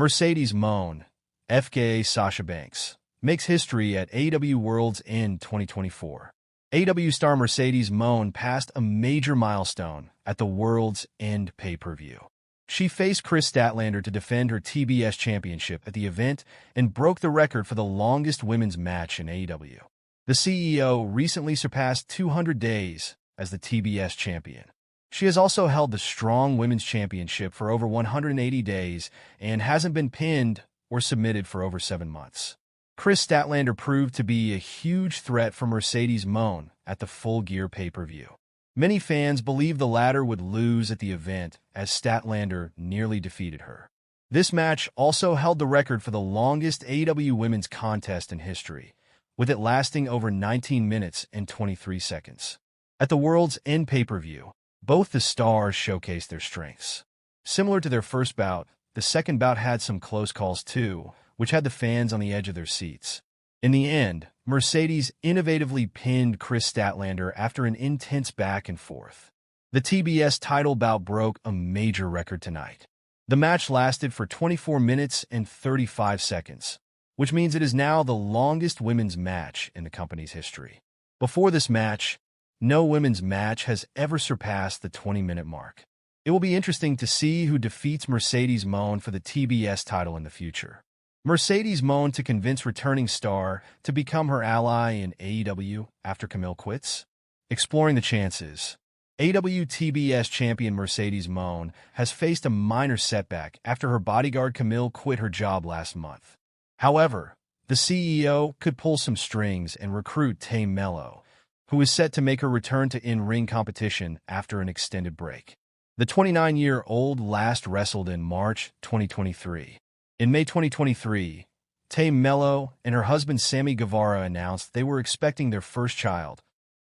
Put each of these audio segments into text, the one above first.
Mercedes Moné, FKA Sasha Banks, makes history at AEW Worlds End 2024. AEW star Mercedes Moné passed a major milestone at the World's End pay-per-view. She faced Kris Statlander to defend her TBS Championship at the event and broke the record for the longest women's match in AEW. The CEO recently surpassed 200 days as the TBS champion. She has also held the Strong Women's Championship for over 180 days and hasn't been pinned or submitted for over 7 months. Kris Statlander proved to be a huge threat for Mercedes Moné at the Full Gear pay-per-view. Many fans believe the latter would lose at the event as Statlander nearly defeated her. This match also held the record for the longest AEW women's contest in history, with it lasting over 19 minutes and 23 seconds. At the World's End pay-per-view, both the stars showcased their strengths. Similar to their first bout, the second bout had some close calls too, which had the fans on the edge of their seats. In the end, Mercedes innovatively pinned Kris Statlander after an intense back and forth. The TBS title bout broke a major record tonight. The match lasted for 24 minutes and 35 seconds, which means it is now the longest women's match in the company's history. Before this match, no women's match has ever surpassed the 20-minute mark. It will be interesting to see who defeats Mercedes Moné for the TBS title in the future. Mercedes Moné to convince returning star to become her ally in AEW after Camille quits? Exploring the chances. AEW TBS champion Mercedes Moné has faced a minor setback after her bodyguard Camille quit her job last month. However, the CEO could pull some strings and recruit Camille, who is set to make her return to in-ring competition after an extended break. The 29-year-old last wrestled in March 2023. In May 2023, Camille and her husband Sammy Guevara announced they were expecting their first child,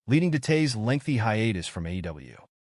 leading to Tay's lengthy hiatus from AEW.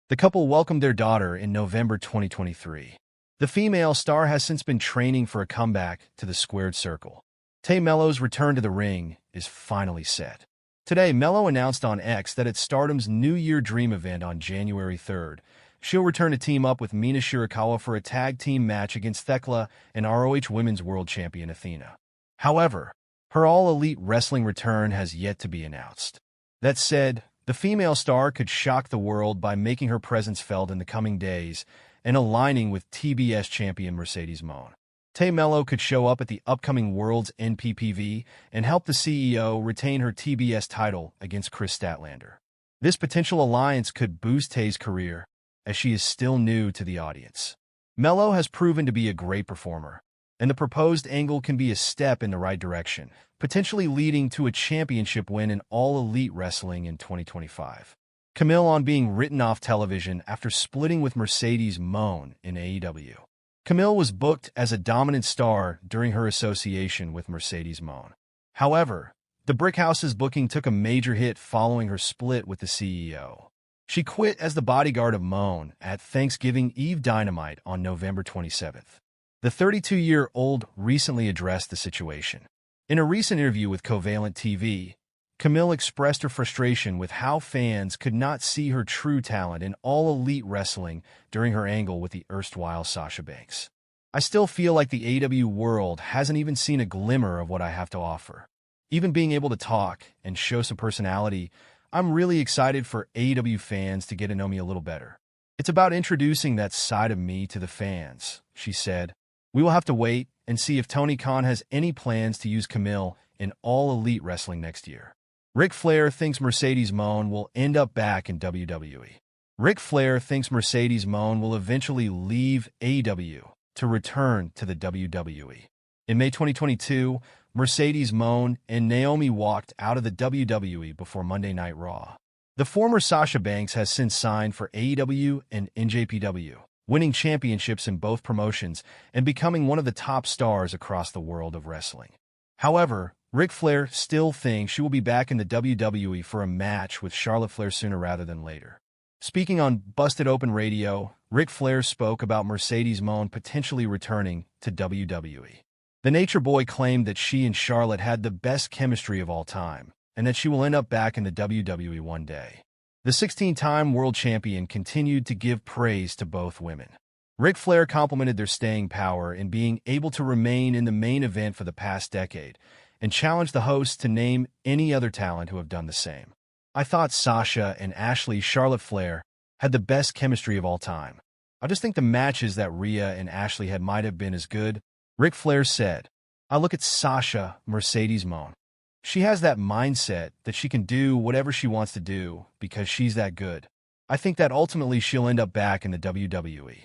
The couple welcomed their daughter in November 2023. The female star has since been training for a comeback to the squared circle. Camille's return to the ring is finally set. Today, Mello announced on X that at Stardom's New Year Dream event on January 3rd, she'll return to team up with Mina Shirakawa for a tag team match against Thekla and ROH Women's World Champion Athena. However, her All-Elite Wrestling return has yet to be announced. That said, the female star could shock the world by making her presence felt in the coming days and aligning with TBS champion Mercedes Moné. Camille could show up at the upcoming World's End PPV and help the CEO retain her TBS title against Kris Statlander. This potential alliance could boost Tay's career, as she is still new to the audience. Mello has proven to be a great performer, and the proposed angle can be a step in the right direction, potentially leading to a championship win in All Elite Wrestling in 2025. Camille on being written off television after splitting with Mercedes Moné in AEW. Camille was booked as a dominant star during her association with Mercedes Moné. However, the Brickhouse's booking took a major hit following her split with the CEO. She quit as the bodyguard of Moné at Thanksgiving Eve Dynamite on November 27th. The 32-year-old recently addressed the situation. In a recent interview with Covalent TV, Camille expressed her frustration with how fans could not see her true talent in All-Elite Wrestling during her angle with the erstwhile Sasha Banks. I still feel like the AEW world hasn't even seen a glimmer of what I have to offer. Even being able to talk and show some personality, I'm really excited for AEW fans to get to know me a little better. It's about introducing that side of me to the fans, she said. We will have to wait and see if Tony Khan has any plans to use Camille in All Elite Wrestling next year. Ric Flair thinks Mercedes Moné will end up back in WWE. Ric Flair thinks Mercedes Moné will eventually leave AEW to return to the WWE. In May 2022, Mercedes Moné and Naomi walked out of the WWE before Monday Night Raw. The former Sasha Banks has since signed for AEW and NJPW, winning championships in both promotions and becoming one of the top stars across the world of wrestling. However, Ric Flair still thinks she will be back in the WWE for a match with Charlotte Flair sooner rather than later. Speaking on Busted Open Radio, Ric Flair spoke about Mercedes Moné potentially returning to WWE. The Nature Boy claimed that she and Charlotte had the best chemistry of all time, and that she will end up back in the WWE one day. The 16-time world champion continued to give praise to both women. Ric Flair complimented their staying power in being able to remain in the main event for the past decade and challenged the hosts to name any other talent who have done the same. I thought Sasha and Charlotte Flair had the best chemistry of all time. I just think the matches that Rhea and Ashley had might have been as good. Ric Flair said, I look at Sasha, Mercedes Moné. She has that mindset that she can do whatever she wants to do because she's that good. I think that ultimately she'll end up back in the WWE.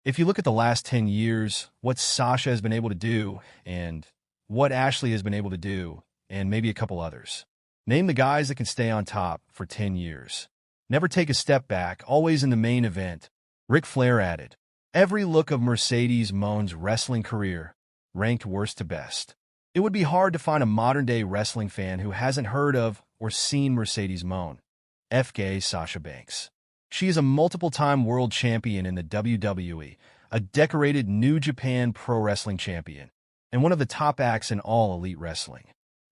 If you look at the last 10 years, what Sasha has been able to do and what Ashley has been able to do, and maybe a couple others. Name the guys that can stay on top for 10 years. Never take a step back, always in the main event. Ric Flair added, every look of Mercedes Moné's wrestling career ranked worst to best. It would be hard to find a modern-day wrestling fan who hasn't heard of or seen Mercedes Moné, FK Sasha Banks. She is a multiple-time world champion in the WWE, a decorated New Japan Pro Wrestling champion, and one of the top acts in all elite wrestling.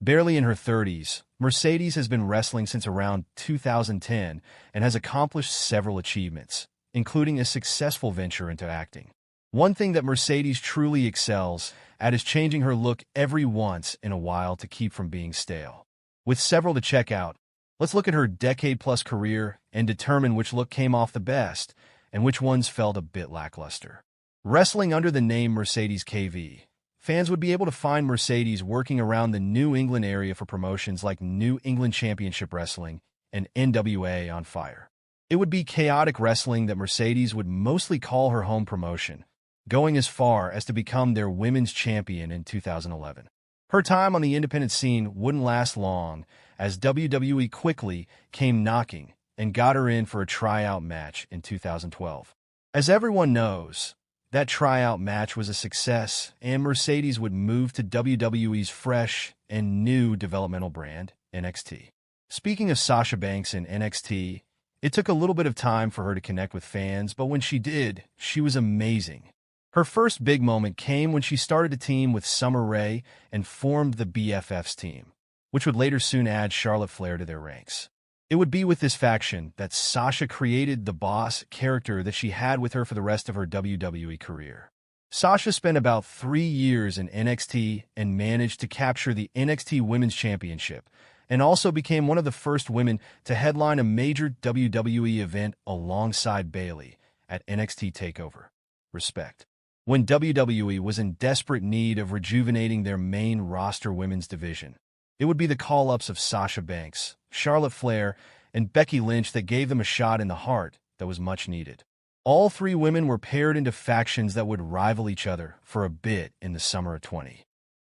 Barely in her 30s, Mercedes has been wrestling since around 2010 and has accomplished several achievements, including a successful venture into acting. One thing that Mercedes truly excels at is changing her look every once in a while to keep from being stale. With several to check out, let's look at her decade-plus career and determine which look came off the best and which ones felt a bit lackluster. Wrestling under the name Mercedes KV, fans would be able to find Mercedes working around the New England area for promotions like New England Championship Wrestling and NWA On Fire. It would be chaotic wrestling that Mercedes would mostly call her home promotion, going as far as to become their women's champion in 2011. Her time on the independent scene wouldn't last long, as WWE quickly came knocking and got her in for a tryout match in 2012. As everyone knows, that tryout match was a success, and Mercedes would move to WWE's fresh and new developmental brand, NXT. Speaking of Sasha Banks in NXT, it took a little bit of time for her to connect with fans, but when she did, she was amazing. Her first big moment came when she started a team with Summer Rae and formed the BFFs team, which would later soon add Charlotte Flair to their ranks. It would be with this faction that Sasha created the boss character that she had with her for the rest of her WWE career. Sasha spent about 3 years in NXT and managed to capture the NXT Women's Championship, and also became one of the first women to headline a major WWE event alongside Bayley at NXT TakeOver. Respect. When WWE was in desperate need of rejuvenating their main roster women's division, it would be the call-ups of Sasha Banks, Charlotte Flair, and Becky Lynch that gave them a shot in the heart that was much needed. All three women were paired into factions that would rival each other for a bit in the summer of 20.